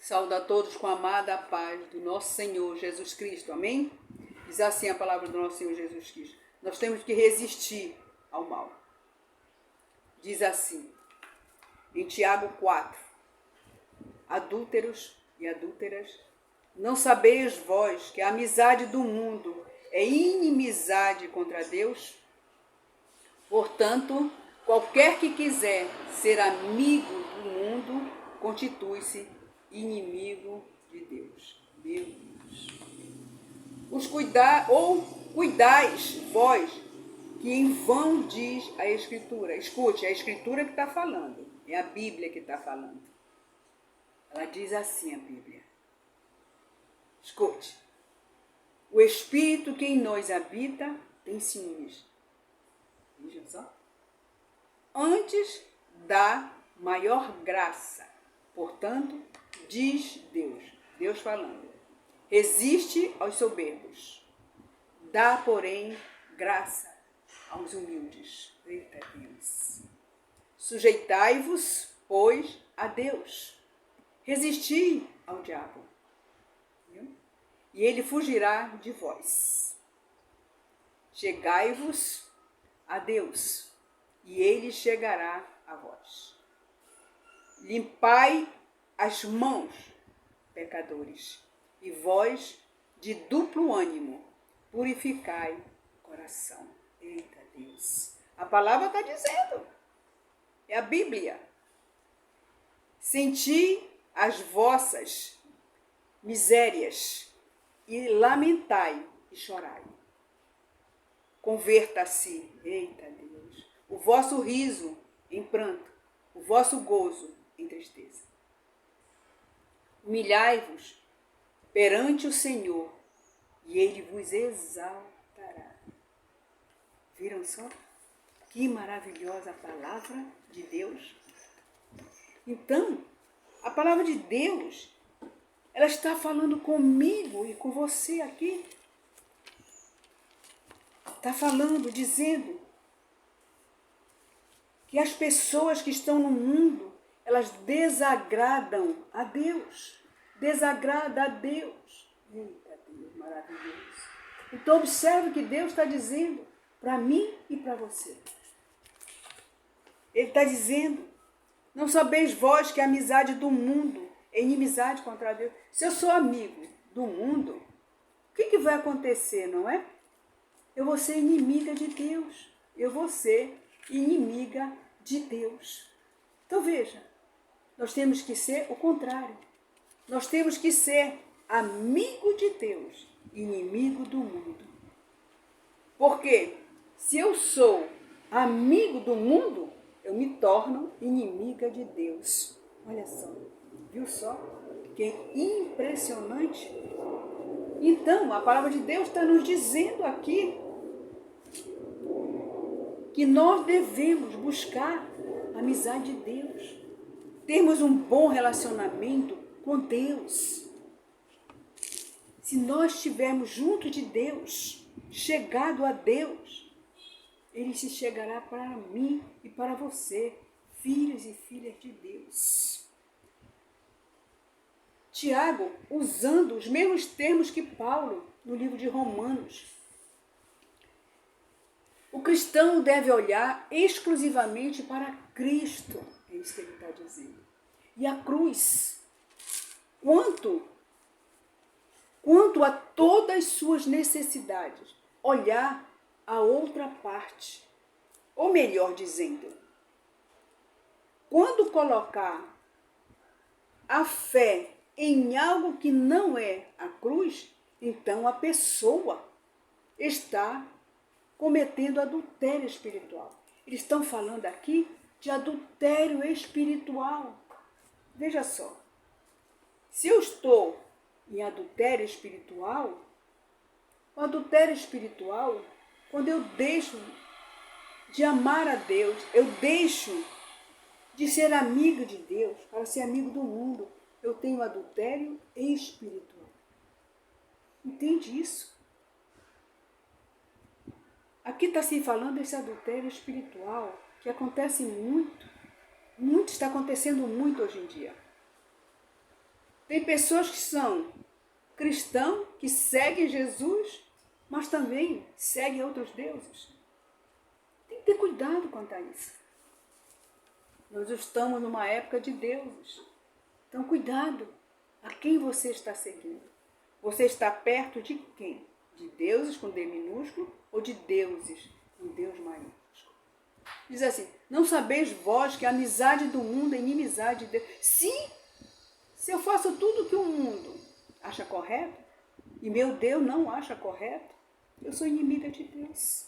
Saúdo a todos com a amada paz do nosso Senhor Jesus Cristo. Amém? Diz assim a palavra do nosso Senhor Jesus Cristo. Nós temos que resistir ao mal. Diz assim, em Tiago 4. Adúlteros e adúlteras, não sabeis vós que a amizade do mundo é inimizade contra Deus? Portanto, qualquer que quiser ser amigo do mundo, constitui-se inimigo de Deus. Meu Deus. Cuidais vós, que em vão diz a Escritura. Escute, é a Escritura que está falando. É a Bíblia que está falando. Ela diz assim, a Bíblia. Escute. O Espírito que em nós habita tem ciúmes. Vejam só. Antes da maior graça. Portanto, diz Deus. Deus falando. Resiste aos soberbos. Dá, porém, graça aos humildes. Eita Deus. Sujeitai-vos, pois, a Deus. Resisti ao diabo. Viu? E ele fugirá de vós. Chegai-vos a Deus, e ele chegará a vós. Limpai as mãos, pecadores, e vós, de duplo ânimo, purificai o coração. Eita Deus! A palavra está dizendo. É a Bíblia. Senti as vossas misérias e lamentai e chorai. Converta-se, eita Deus, o vosso riso em pranto, o vosso gozo em tristeza. Humilhai-vos perante o Senhor e ele vos exaltará. Viram só? Que maravilhosa palavra de Deus. Então, a palavra de Deus, ela está falando comigo e com você aqui. Está falando, dizendo que as pessoas que estão no mundo, elas desagradam a Deus. Desagrada a Deus. Eita Deus, maravilhoso. Então observe o que Deus está dizendo para mim e para você. Ele está dizendo, não sabeis vós que a amizade do mundo é inimizade contra Deus? Se eu sou amigo do mundo, o que vai acontecer, não é? Eu vou ser inimiga de Deus. Eu vou ser inimiga de Deus. Então veja, nós temos que ser o contrário. Nós temos que ser amigo de Deus, inimigo do mundo. Porque se eu sou amigo do mundo, eu me torno inimiga de Deus. Olha só, viu só? Que impressionante. Então, a palavra de Deus está nos dizendo aqui que nós devemos buscar a amizade de Deus. Termos um bom relacionamento com Deus. Se nós estivermos junto de Deus, chegado a Deus, ele se chegará para mim e para você, filhos e filhas de Deus. Tiago, usando os mesmos termos que Paulo no livro de Romanos. O cristão deve olhar exclusivamente para Cristo, é isso que ele está dizendo. E a cruz, quanto a todas as suas necessidades, olhar a outra parte. Ou melhor dizendo, quando colocar a fé em algo que não é a cruz, então a pessoa está cometendo adultério espiritual. Eles estão falando aqui de adultério espiritual. Veja só, se eu estou em adultério espiritual, o adultério espiritual, quando eu deixo de amar a Deus, eu deixo de ser amigo de Deus para ser amigo do mundo, eu tenho adultério espiritual. Entende isso? Aqui está se falando desse adultério espiritual, que acontece muito está acontecendo muito hoje em dia. Tem pessoas que são cristãos, que seguem Jesus, mas também seguem outros deuses. Tem que ter cuidado quanto a isso. Nós estamos numa época de deuses. Então, cuidado a quem você está seguindo. Você está perto de quem? De deuses com D minúsculo ou de deuses com Deus maiúsculo? Diz assim, não sabeis vós que a amizade do mundo é inimizade de Deus. Sim, se eu faço tudo que o mundo acha correto, e meu Deus não acha correto, eu sou inimiga de Deus.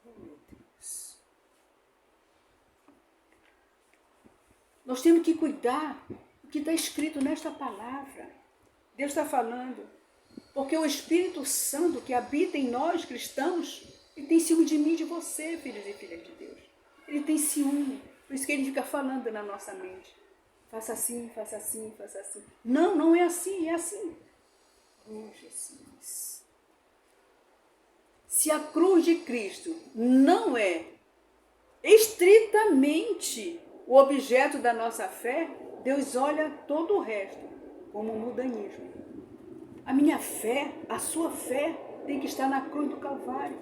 Oh, meu Deus. Nós temos que cuidar do que está escrito nesta palavra. Deus está falando. Porque o Espírito Santo que habita em nós, cristãos, ele tem ciúme de mim e de você, filhos e filhas de Deus. Ele tem ciúme. Por isso que ele fica falando na nossa mente. Faça assim, faça assim, faça assim. Não, não é assim, é assim. Oh, Jesus. Se a cruz de Cristo não é estritamente o objeto da nossa fé, Deus olha todo o resto como mudanismo. A minha fé, a sua fé, tem que estar na cruz do Calvário.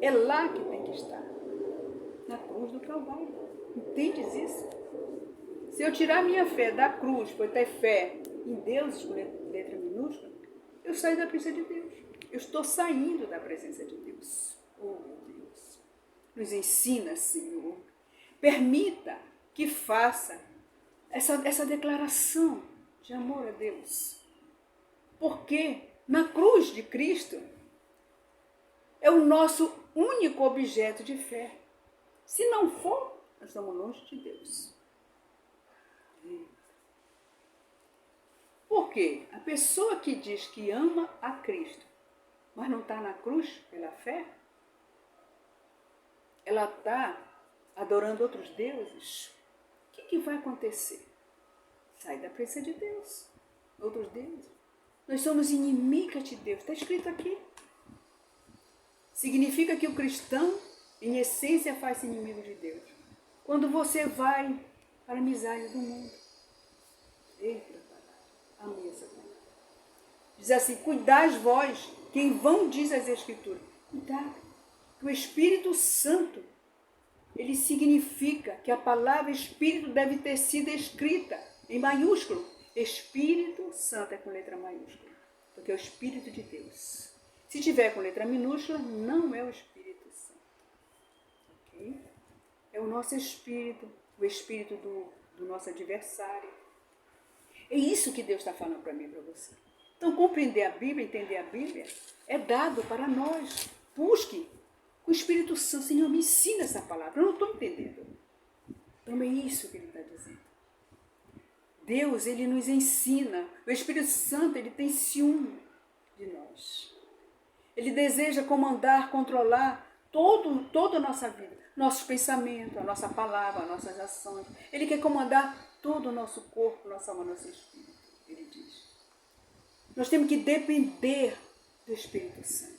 É lá que tem que estar. Na cruz do Calvário. Entendes isso? Se eu tirar minha fé da cruz, por ter fé em Deus, com letra minúscula, eu saio da presença de Deus. Eu estou saindo da presença de Deus. Oh, meu Deus. Nos ensina, Senhor. Permita que faça essa declaração de amor a Deus. Porque na cruz de Cristo é o nosso único objeto de fé. Se não for, nós estamos longe de Deus. Por quê? A pessoa que diz que ama a Cristo, mas não está na cruz pela fé, ela está adorando outros deuses. O que vai acontecer? Sai da presença de Deus. Outros deuses. Nós somos inimigas de Deus. Está escrito aqui. Significa que o cristão, em essência, faz-se inimigo de Deus. Quando você vai para a amizade do mundo. Eita, amei essa palavra. Diz assim, cuidais vós, quem vão diz as Escrituras. Cuidado. Que o Espírito Santo, ele significa que a palavra Espírito deve ter sido escrita em maiúsculo. Espírito Santo é com letra maiúscula, porque é o Espírito de Deus. Se tiver com letra minúscula, não é o Espírito Santo. Ok? É o nosso Espírito, o Espírito do nosso adversário. É isso que Deus está falando para mim e para você. Então, compreender a Bíblia, entender a Bíblia, é dado para nós. Busque com o Espírito Santo. Senhor, me ensina essa palavra. Eu não estou entendendo. Então, é isso que ele está dizendo. Deus, ele nos ensina. O Espírito Santo, ele tem ciúme de nós. Ele deseja comandar, controlar toda a nossa vida. Nossos pensamentos, a nossa palavra, as nossas ações. Ele quer comandar todo o nosso corpo, nossa alma, nosso espírito. Ele diz. Nós temos que depender do Espírito Santo.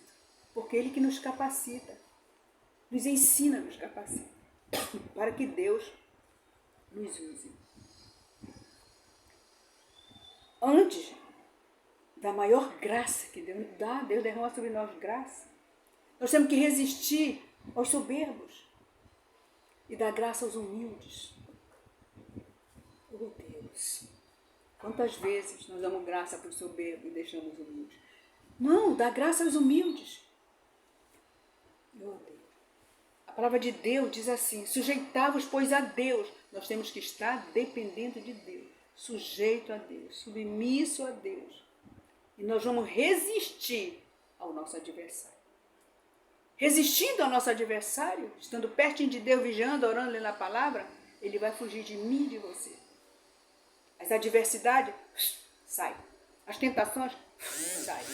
Porque ele que nos capacita. Nos ensina, nos capacita. Para que Deus nos use. Antes da maior graça que Deus dá, Deus derrama sobre nós graça. Nós temos que resistir aos soberbos e dar graça aos humildes. Oh Deus, quantas vezes nós damos graça para os soberbos e deixamos os humildes? Não, dá graça aos humildes. Oh Deus. A palavra de Deus diz assim, sujeitai-vos, pois, a Deus. Nós temos que estar dependendo de Deus. Sujeito a Deus, submisso a Deus. E nós vamos resistir ao nosso adversário. Resistindo ao nosso adversário, estando pertinho de Deus, vigiando, orando, lendo a palavra, ele vai fugir de mim e de você. As adversidades, sai. As tentações, sai.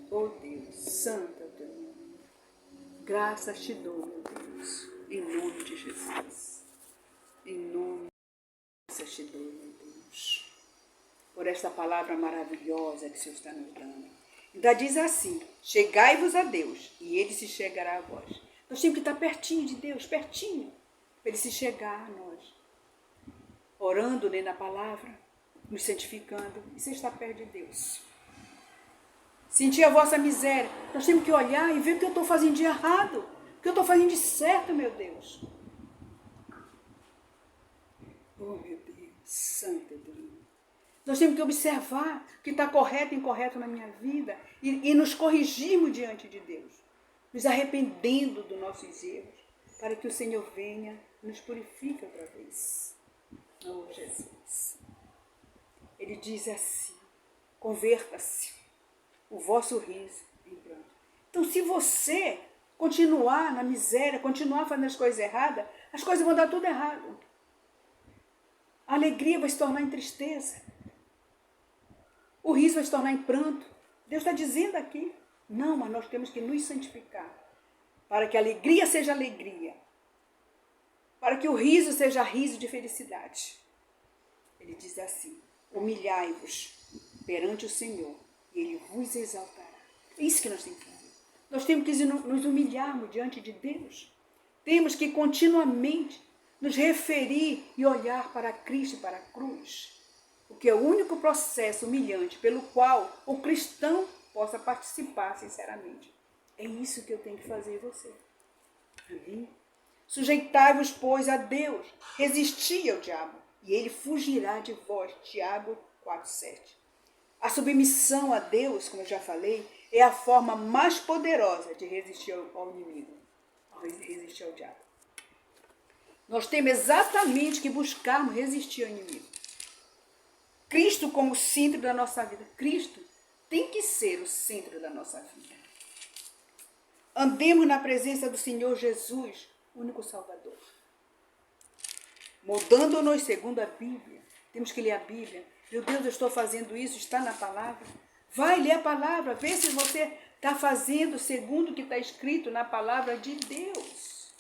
Oh Deus, santo é o teu nome. Graças te dou, meu Deus, em nome de Jesus. Em nome de Jesus te dou, meu Deus, por esta palavra maravilhosa que o Senhor está nos dando. Ainda diz assim, chegai-vos a Deus, e Ele se chegará a vós. Nós temos que estar pertinho de Deus, pertinho, para Ele se chegar a nós. Orando, lendo a palavra, nos santificando. E você está perto de Deus. Sentir a vossa miséria. Nós temos que olhar e ver o que eu estou fazendo de errado. O que eu estou fazendo de certo, meu Deus. Oh, meu Deus, santo Deus. Nós temos que observar o que está correto e incorreto na minha vida e nos corrigirmos diante de Deus, nos arrependendo dos nossos erros, para que o Senhor venha e nos purifique outra vez. Oh, Jesus. Ele diz assim, converta-se o vosso riso em pranto. Então, se você continuar na miséria, continuar fazendo as coisas erradas, as coisas vão dar tudo errado. A alegria vai se tornar em tristeza. O riso vai se tornar em pranto. Deus está dizendo aqui. Não, mas nós temos que nos santificar. Para que a alegria seja alegria. Para que o riso seja riso de felicidade. Ele diz assim, humilhai-vos perante o Senhor e Ele vos exaltará. É isso que nós temos que fazer. Nós temos que nos humilharmos diante de Deus. Temos que continuamente nos referir e olhar para Cristo e para a cruz. Porque é o único processo humilhante pelo qual o cristão possa participar sinceramente. É isso que eu tenho que fazer em você. Amém? Sujeitai-vos, pois, a Deus. Resisti ao diabo, e ele fugirá de vós. Tiago 4,7. A submissão a Deus, como eu já falei, é a forma mais poderosa de resistir ao inimigo. Resistir ao diabo. Nós temos exatamente que buscarmos resistir ao inimigo. Cristo como centro da nossa vida. Cristo tem que ser o centro da nossa vida. Andemos na presença do Senhor Jesus, único Salvador. Moldando-nos segundo a Bíblia. Temos que ler a Bíblia. Meu Deus, eu estou fazendo isso, está na palavra. Vai ler a palavra, vê se você está fazendo segundo o que está escrito na palavra de Deus.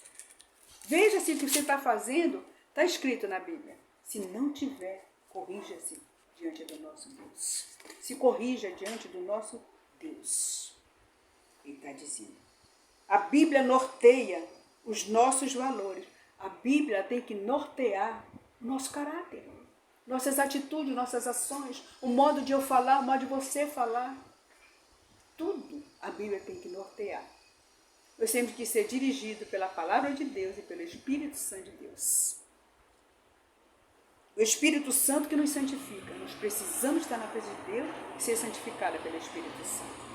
Veja se o que você está fazendo está escrito na Bíblia. Se não tiver, corrija-se diante do nosso Deus. Se corrija diante do nosso Deus. Ele está dizendo. A Bíblia norteia os nossos valores. A Bíblia tem que nortear o nosso caráter. Nossas atitudes, nossas ações. O modo de eu falar, o modo de você falar. Tudo a Bíblia tem que nortear. Nós temos que ser dirigidos pela palavra de Deus e pelo Espírito Santo de Deus. O Espírito Santo que nos santifica. Nós precisamos estar na presença de Deus e ser santificada pelo Espírito Santo.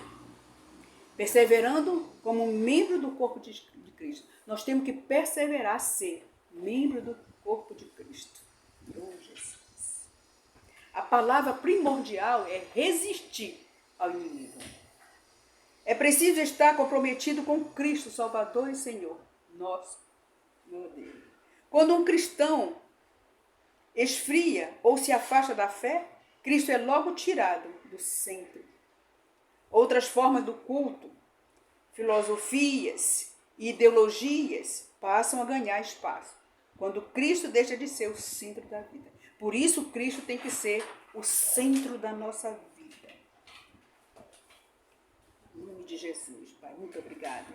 Perseverando como membro do corpo de Cristo. Nós temos que perseverar a ser membro do corpo de Cristo. Oh, Jesus. A palavra primordial é resistir ao inimigo. É preciso estar comprometido com Cristo, Salvador e Senhor. Nosso, meu Deus. Quando um cristão esfria ou se afasta da fé, Cristo é logo tirado do centro. Outras formas do culto, filosofias e ideologias passam a ganhar espaço, quando Cristo deixa de ser o centro da vida. Por isso, Cristo tem que ser o centro da nossa vida. Em nome de Jesus, Pai, muito obrigada.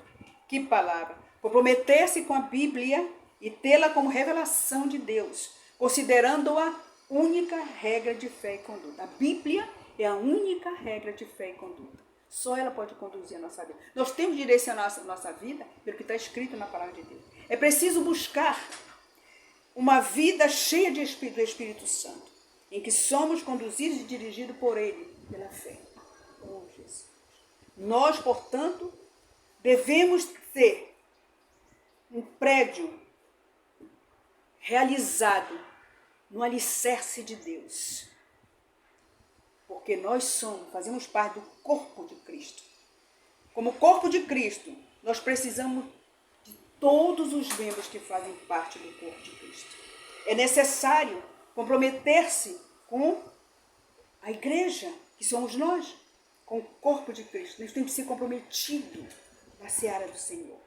Que palavra! Comprometer-se com a Bíblia e tê-la como revelação de Deus, considerando-a única regra de fé e conduta. A Bíblia é a única regra de fé e conduta. Só ela pode conduzir a nossa vida. Nós temos que direcionar a nossa vida pelo que está escrito na palavra de Deus. É preciso buscar uma vida cheia do Espírito Santo, em que somos conduzidos e dirigidos por Ele, pela fé. Oh, Jesus. Nós, portanto, devemos ter um prédio realizado no alicerce de Deus. Porque nós fazemos parte do corpo de Cristo. Como corpo de Cristo, nós precisamos de todos os membros que fazem parte do corpo de Cristo. É necessário comprometer-se com a igreja, que somos nós, com o corpo de Cristo. Nós temos que ser comprometidos na seara do Senhor.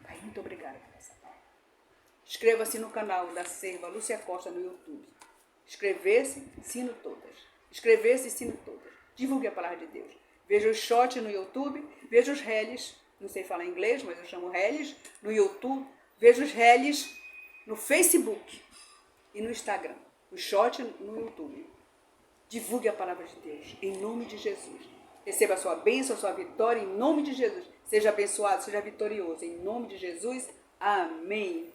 Pai, muito obrigada por essa palavra. Inscreva-se no canal da Serva Lúcia Costa no YouTube. Inscrever-se, ensino todas. Inscrever-se, ensino todas. Divulgue a palavra de Deus. Veja os shorts no YouTube, veja os reles, não sei falar inglês, mas eu chamo reles, no YouTube. Veja os reles no Facebook e no Instagram. Os shorts no YouTube. Divulgue a palavra de Deus, em nome de Jesus. Receba a sua bênção, a sua vitória, em nome de Jesus. Seja abençoado, seja vitorioso, em nome de Jesus. Amém.